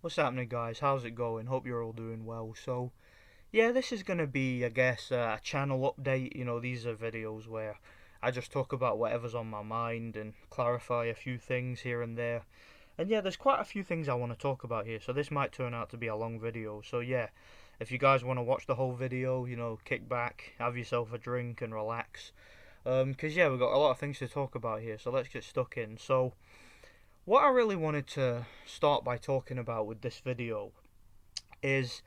What's happening, guys? How's it going? Hope you're all doing well. So, yeah, this is going to be, I guess, a channel update. These are videos where I just talk about whatever's on my mind and clarify a few things here and there. And yeah, there's quite a few things I want to talk about here, so this might turn out to be a long video. So, yeah, if you guys want to watch the whole video, kick back, have yourself a drink, and relax. Yeah, we've got a lot of things to talk about here, so let's get stuck in. So, what I really wanted to start by talking about with this video is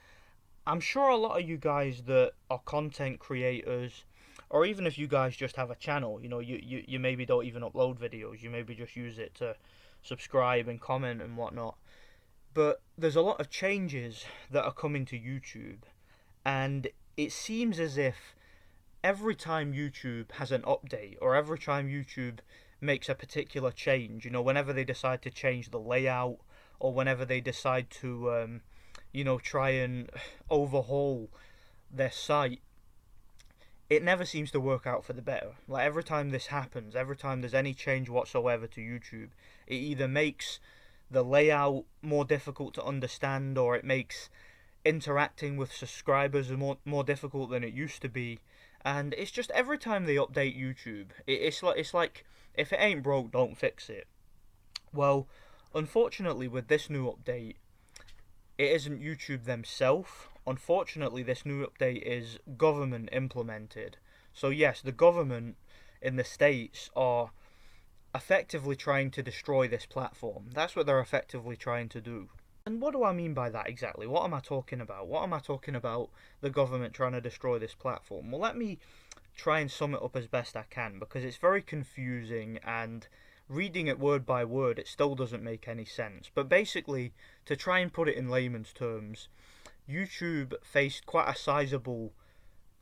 I'm sure a lot of you guys that are content creators, or even if you guys just have a channel, you maybe don't even upload videos, you maybe just use it to subscribe and comment and whatnot. But there's a lot of changes that are coming to YouTube, and it seems as if every time YouTube has an update, or every time YouTube makes a particular change, whenever they decide to change the layout, or whenever they decide to, try and overhaul their site, it never seems to work out for the better. Like, every time this happens, every time there's any change whatsoever to YouTube, it either makes the layout more difficult to understand, or it makes interacting with subscribers more difficult than it used to be. And it's just every time they update YouTube, it's like if it ain't broke, don't fix it. Well, unfortunately, with this new update, it isn't YouTube themselves. Unfortunately, this new update is government implemented. So yes, the government in the States are effectively trying to destroy this platform. That's what they're effectively trying to do. And what do I mean by that exactly? What am I talking about? What am I talking about the government trying to destroy this platform? Well, let me try and sum it up as best I can, because it's very confusing, and reading it word by word, it still doesn't make any sense. But basically, to try and put it in layman's terms, YouTube faced quite a sizable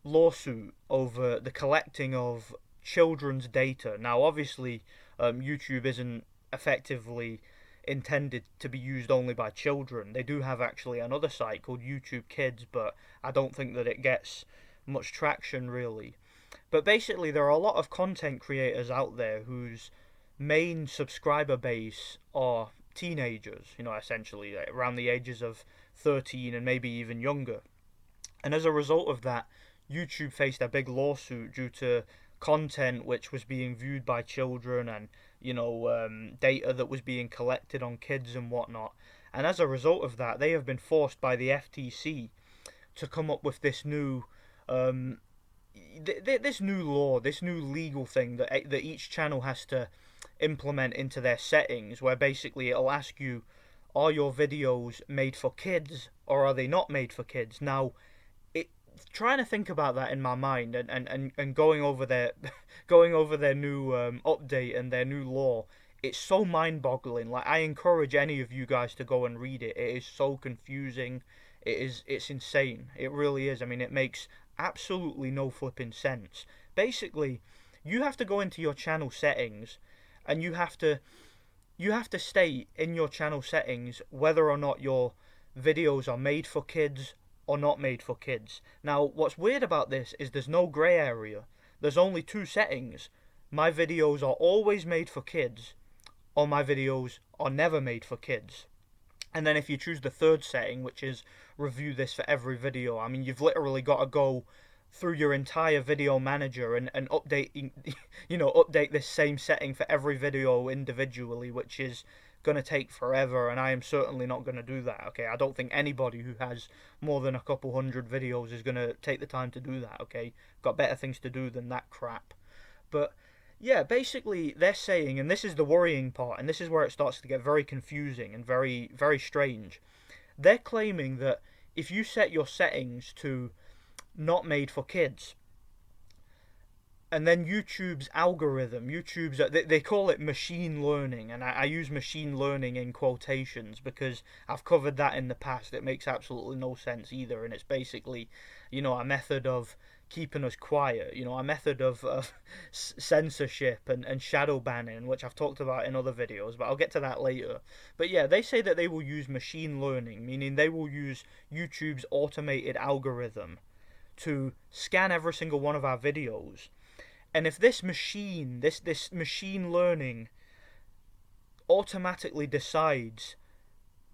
lawsuit over the collecting of children's data. Now, obviously, YouTube isn't effectively intended to be used only by children. They do have actually another site called YouTube Kids, but I don't think that it gets much traction really. But basically, there are a lot of content creators out there whose main subscriber base are teenagers, essentially around the ages of 13 and maybe even younger. And as a result of that, YouTube faced a big lawsuit due to content which was being viewed by children, and data that was being collected on kids and whatnot. And as a result of that, they have been forced by the FTC to come up with this new this new law, this new legal thing that each channel has to implement into their settings, where basically it'll ask you, are your videos made for kids or are they not made for kids? Now, trying to think about that in my mind, and going over their going over their new update and their new law, it's so mind-boggling. Like, I encourage any of you guys to go and read it. It is so confusing. It's insane. It really is. I mean, it makes absolutely no flipping sense. Basically, you have to go into your channel settings, and you have to state in your channel settings whether or not your videos are made for kids or not made for kids. Now, what's weird about this is there's no grey area. There's only two settings. My videos are always made for kids, or my videos are never made for kids. And then if you choose the third setting, which is review this for every video, I mean, you've literally got to go through your entire video manager and update update this same setting for every video individually, which is going to take forever, and I am certainly not going to do that. Okay, I don't think anybody who has more than a couple hundred videos is going to take the time to do that. Okay, got better things to do than that crap. But yeah, basically they're saying, and this is the worrying part, and this is where it starts to get very confusing and very, very strange. They're claiming that if you set your settings to not made for kids, and then YouTube's algorithm, they call it machine learning, and I use machine learning in quotations because I've covered that in the past. It makes absolutely no sense either, and it's basically, a method of keeping us quiet, a method of censorship and shadow banning, which I've talked about in other videos, but I'll get to that later. But yeah, they say that they will use machine learning, meaning they will use YouTube's automated algorithm to scan every single one of our videos. And if this machine learning automatically decides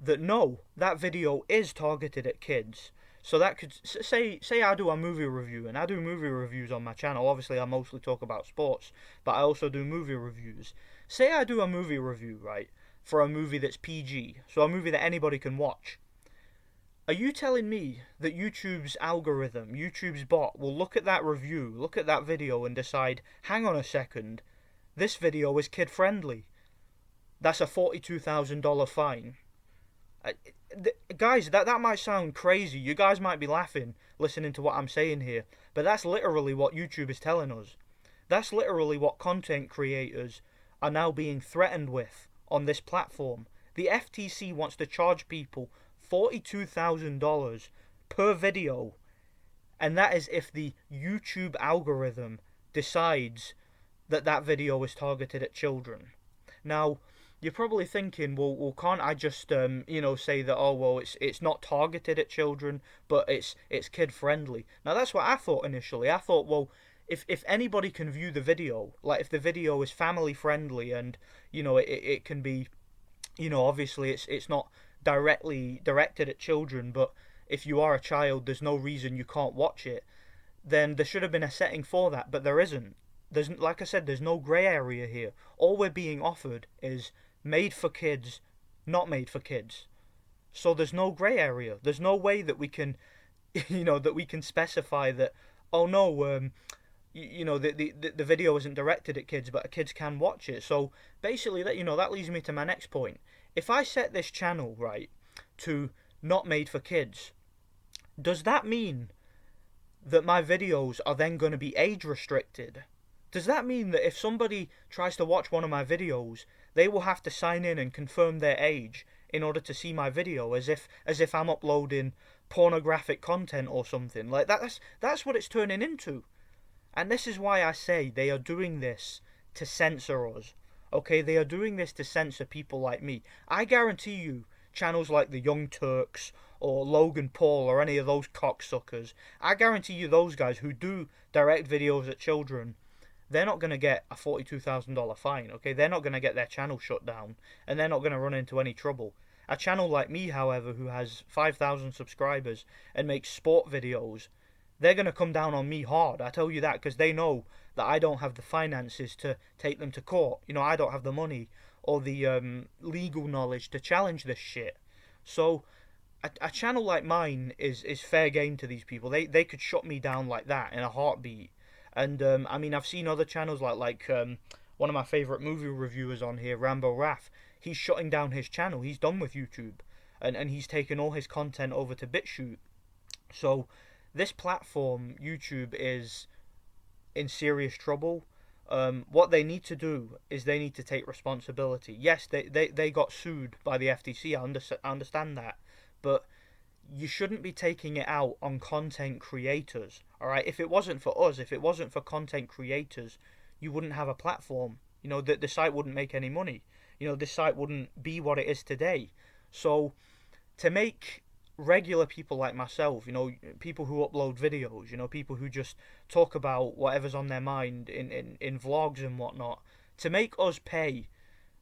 that no, that video is targeted at kids. So that could say I do a movie review, and I do movie reviews on my channel. Obviously, I mostly talk about sports, but I also do movie reviews. Say I do a movie review, right, for a movie that's PG, so a movie that anybody can watch. Are you telling me that YouTube's algorithm, YouTube's bot, will look at that review, look at that video, and decide, hang on a second, this video is kid friendly? That's a $42,000 fine. Guys, that might sound crazy. You guys might be laughing listening to what I'm saying here, but that's literally what YouTube is telling us. That's literally what content creators are now being threatened with on this platform. The FTC wants to charge people $42,000 per video, and that is if the YouTube algorithm decides that that video is targeted at children. Now, you're probably thinking, well, can't I just, say that, oh, well, it's not targeted at children, but it's kid friendly. Now, that's what I thought initially. I thought, well, if anybody can view the video, like if the video is family friendly and, it can be, obviously it's not directly directed at children, but if you are a child, there's no reason you can't watch it, then there should have been a setting for that, but there isn't. Like I said, there's no grey area here. All we're being offered is made for kids, not made for kids. So there's no grey area. There's no way that we can, that we can specify that, oh no, the video isn't directed at kids, but kids can watch it. So basically, that leads me to my next point. If I set this channel, right, to not made for kids, does that mean that my videos are then going to be age restricted? Does that mean that if somebody tries to watch one of my videos, they will have to sign in and confirm their age in order to see my video, as if I'm uploading pornographic content or something? Like that's what it's turning into. And this is why I say they are doing this to censor us. Okay, they are doing this to censor people like me. I guarantee you, channels like the Young Turks or Logan Paul or any of those cocksuckers, I guarantee you those guys who do direct videos at children, they're not going to get a $42,000 fine, okay? They're not going to get their channel shut down, and they're not going to run into any trouble. A channel like me, however, who has 5,000 subscribers and makes sport videos, they're going to come down on me hard, I tell you that, because they know that I don't have the finances to take them to court. I don't have the money or the legal knowledge to challenge this shit. So a channel like mine is fair game to these people. They could shut me down like that in a heartbeat. And I've seen other channels like one of my favourite movie reviewers on here, Rambo Raff. He's shutting down his channel. He's done with YouTube, and he's taken all his content over to BitChute. So this platform, YouTube, is in serious trouble. What they need to do is they need to take responsibility. Yes, they got sued by the FTC. I understand that, but you shouldn't be taking it out on content creators. All right, if it wasn't for us, if it wasn't for content creators, you wouldn't have a platform. The site wouldn't make any money. This site wouldn't be what it is today. So to make regular people like myself, people who upload videos, people who just talk about whatever's on their mind in vlogs and whatnot, to make us pay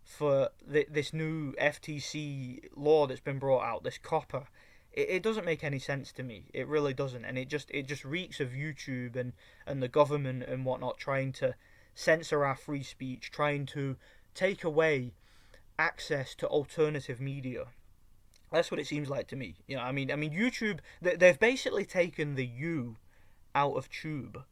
for this new FTC law that's been brought out, this COPPA, it doesn't make any sense to me. It really doesn't, and it just reeks of YouTube and the government and whatnot trying to censor our free speech, trying to take away access to alternative media. That's what it seems like to me. YouTube, they've basically taken the U out of tube.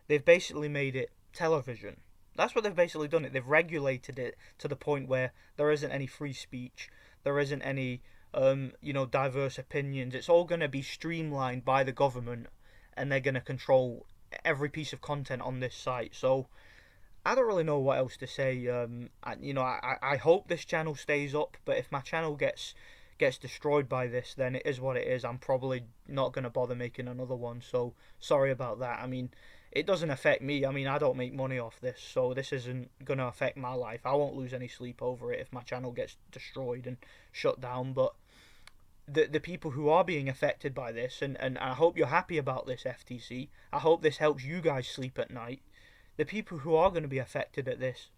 They've basically made it television. That's what they've basically done. They've regulated it to the point where there isn't any free speech. There isn't any, diverse opinions. It's all going to be streamlined by the government, and they're going to control every piece of content on this site. So I don't really know what else to say. I hope this channel stays up, but if my channel gets destroyed by this, then it is what it is. I'm probably not going to bother making another one, so sorry about that. It doesn't affect me. I don't make money off this, so this isn't going to affect my life. I won't lose any sleep over it if my channel gets destroyed and shut down, but the people who are being affected by this, and I hope you're happy about this, FTC, I hope this helps you guys sleep at night. The people who are going to be affected at this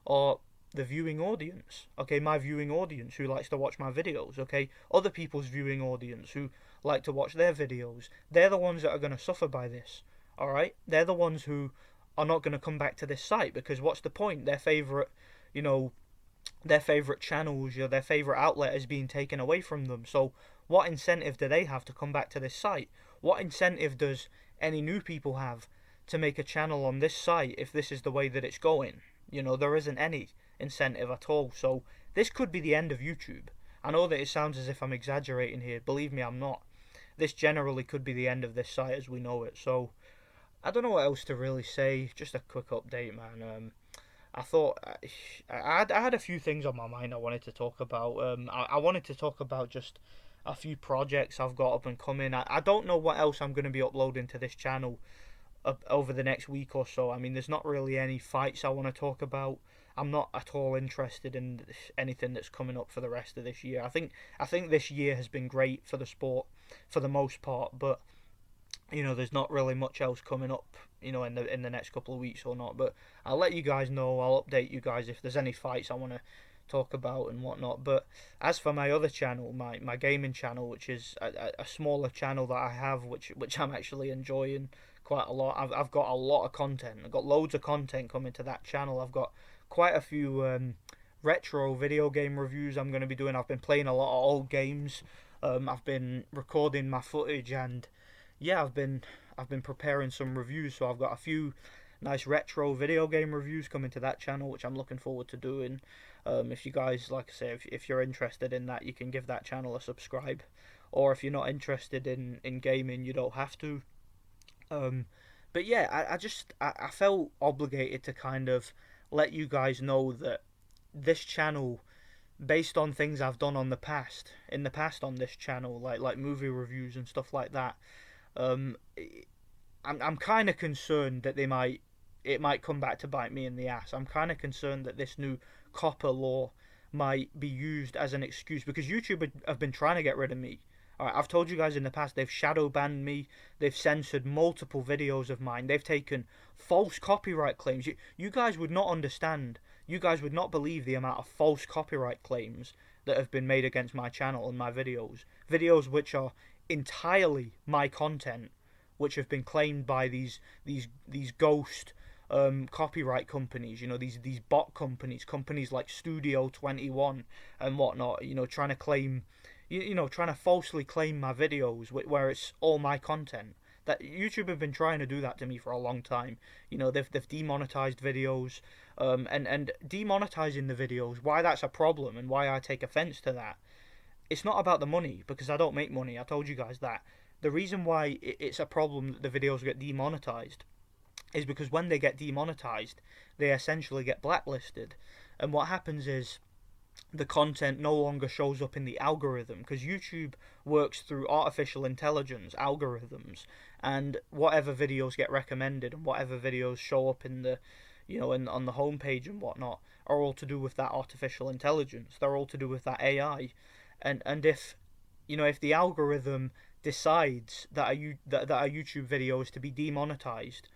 are the viewing audience. Okay, my viewing audience who likes to watch my videos. Okay, other people's viewing audience who like to watch their videos. They're the ones that are going to suffer by this. All right, they're the ones who are not going to come back to this site because what's the point? Their favorite, you know, their favorite channels, their favorite outlet is being taken away from them. So what incentive do they have to come back to this site? What incentive does any new people have to make a channel on this site if this is the way that it's going? There isn't any incentive at all. So this could be the end of YouTube. I know that it sounds as if I'm exaggerating here. Believe me, I'm not. This generally could be the end of this site as we know it. So I don't know what else to really say. Just a quick update, man. I thought I had a few things on my mind I wanted to talk about. I wanted to talk about just a few projects I've got up and coming. I don't know what else I'm going to be uploading to this channel over the next week or so. I mean, there's not really any fights I want to talk about. I'm not at all interested in anything that's coming up for the rest of this year. I think this year has been great for the sport for the most part, but there's not really much else coming up, in the next couple of weeks or not. But I'll let you guys know. I'll update you guys if there's any fights I want to talk about and whatnot. But as for my other channel, my gaming channel, which is a smaller channel that I have, which I'm actually enjoying quite a lot. I've got a lot of content. I've got loads of content coming to that channel. I've got quite a few retro video game reviews I'm going to be doing. I've been playing a lot of old games. I've been recording my footage, and yeah, I've been preparing some reviews. So I've got a few nice retro video game reviews coming to that channel, which I'm looking forward to doing. If you guys, like I say, if you're interested in that, you can give that channel a subscribe. Or if you're not interested in gaming, you don't have to. But yeah, I felt obligated to kind of let you guys know that this channel, based on things I've done in the past on this channel, like movie reviews and stuff like that, I'm kind of concerned that it might come back to bite me in the ass. I'm kind of concerned that this new COPPA law might be used as an excuse because YouTube have been trying to get rid of me. Alright, I've told you guys in the past they've shadow banned me, they've censored multiple videos of mine, they've taken false copyright claims. You guys would not understand, you guys would not believe the amount of false copyright claims that have been made against my channel and my videos. Videos which are entirely my content, which have been claimed by these ghost copyright companies, these bot companies like Studio 21 and whatnot, trying to claim, trying to falsely claim my videos where it's all my content. That YouTube have been trying to do that to me for a long time. They've demonetized videos, and demonetizing the videos. Why that's a problem and why I take offense to that. It's not about the money because I don't make money. I told you guys that. The reason why it's a problem that the videos get demonetized is because when they get demonetized, they essentially get blacklisted. And what happens is the content no longer shows up in the algorithm because YouTube works through artificial intelligence algorithms, and whatever videos get recommended and whatever videos show up in the on the homepage and whatnot are all to do with that artificial intelligence. They're all to do with that AI. And if if the algorithm decides that a YouTube video is to be demonetized,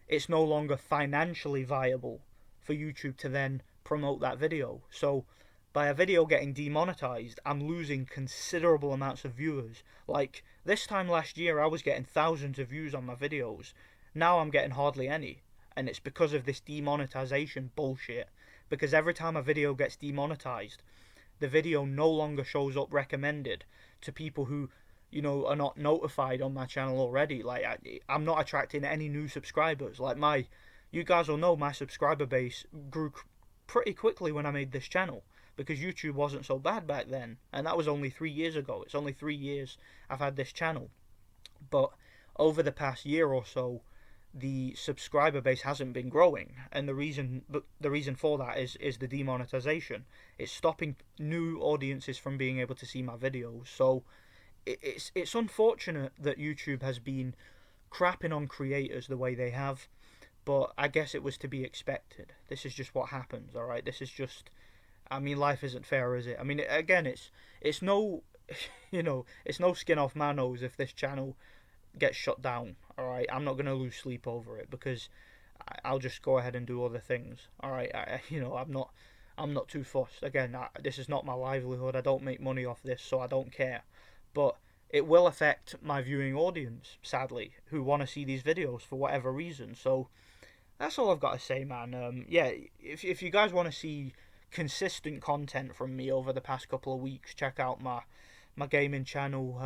it's no longer financially viable for YouTube to then promote that video. So by a video getting demonetized, I'm losing considerable amounts of viewers. Like this time last year, I was getting thousands of views on my videos. Now I'm getting hardly any, and it's because of this demonetization bullshit. Because every time a video gets demonetized, the video no longer shows up recommended to people who are not notified on my channel already. Like I'm not attracting any new subscribers. Like you guys will know my subscriber base grew pretty quickly when I made this channel because YouTube wasn't so bad back then, and that was only 3 years ago. It's only 3 years I've had this channel, but over the past year or so, the subscriber base hasn't been growing, and the reason for that is the demonetization. It's stopping new audiences from being able to see my videos. So it's unfortunate that YouTube has been crapping on creators the way they have, but I guess it was to be expected. This is just what happens, all right? This is just, I mean, life isn't fair, is it? I mean, again, it's no, it's no skin off my nose if this channel gets shut down, all right? I'm not gonna lose sleep over it because I'll just go ahead and do other things, all right? I'm I'm not too fussed. Again, this is not my livelihood. I don't make money off this, so I don't care. But it will affect my viewing audience, sadly, who want to see these videos for whatever reason. So that's all I've got to say, man. Yeah, if you guys want to see consistent content from me over the past couple of weeks, check out my gaming channel.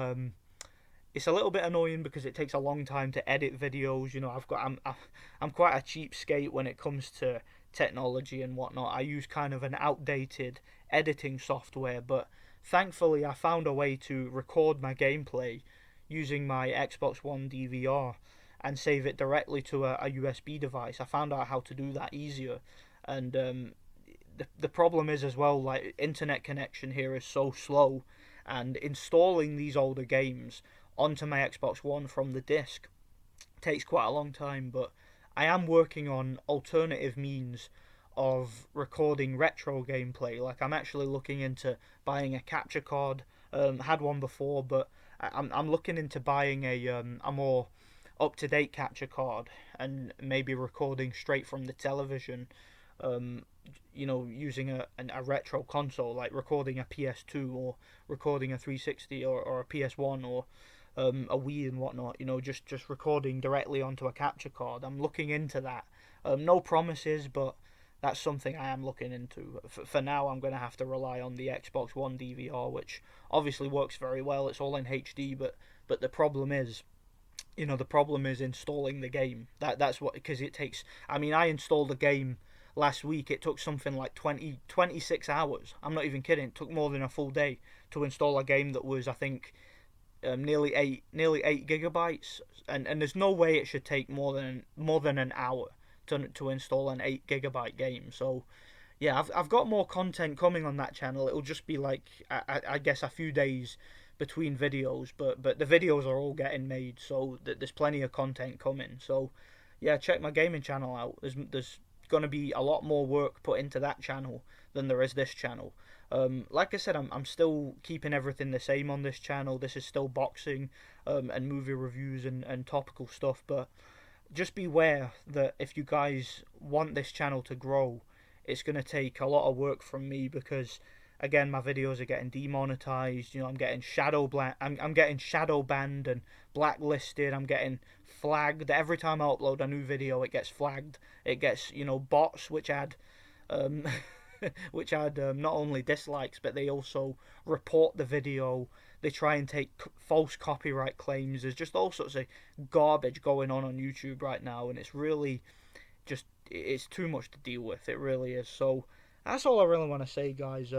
It's a little bit annoying because it takes a long time to edit videos. You know, I'm quite a cheapskate when it comes to technology and whatnot. I use kind of an outdated editing software, but thankfully I found a way to record my gameplay using my Xbox One DVR and save it directly to a USB device. I found out how to do that easier, and the problem is as well, like, internet connection here is so slow, and installing these older games onto my Xbox One from the disc takes quite a long time. But I am working on alternative means of recording retro gameplay. Like, I'm actually looking into buying a capture card. Had one before, but I'm looking into buying a more up to date capture card and maybe recording straight from the television. Using a retro console, like recording a PS2 or recording a 360 or a PS1 or a Wii and whatnot. Just recording directly onto a capture card. I'm looking into that. No promises, but that's something I am looking into. For now, I'm going to have to rely on the Xbox One DVR, which obviously works very well. It's all in HD, but the problem is, installing the game. That's what, because it takes. I mean, I installed a game last week. It took something like 26 hours. I'm not even kidding. It took more than a full day to install a game that was, I think, nearly 8 gigabytes, and there's no way it should take more than an hour to install an 8 gigabyte game. So yeah, I've got more content coming on that channel. It'll just be like, I guess, a few days between videos, but the videos are all getting made, so there's plenty of content coming. So yeah, check my gaming channel out. There's going to be a lot more work put into that channel than there is this channel. Like I said, I'm still keeping everything the same on this channel. This is still boxing and movie reviews and topical stuff, but just beware that if you guys want this channel to grow, it's going to take a lot of work from me, because again, my videos are getting demonetized. I'm getting I'm getting shadow banned and blacklisted. I'm getting flagged every time I upload a new video. It gets flagged. It gets bots which add um, not only dislikes, but they also report the video. They try and take false copyright claims. There's just all sorts of garbage going on YouTube right now, and it's really it's too much to deal with. It really is. So that's all I really want to say, guys.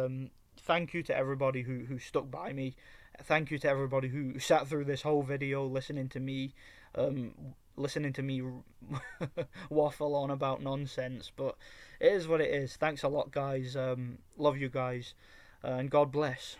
Thank you to everybody who stuck by me. Thank you to everybody who sat through this whole video listening to me waffle on about nonsense. But it is what it is. Thanks a lot, guys. Love you guys, and God bless.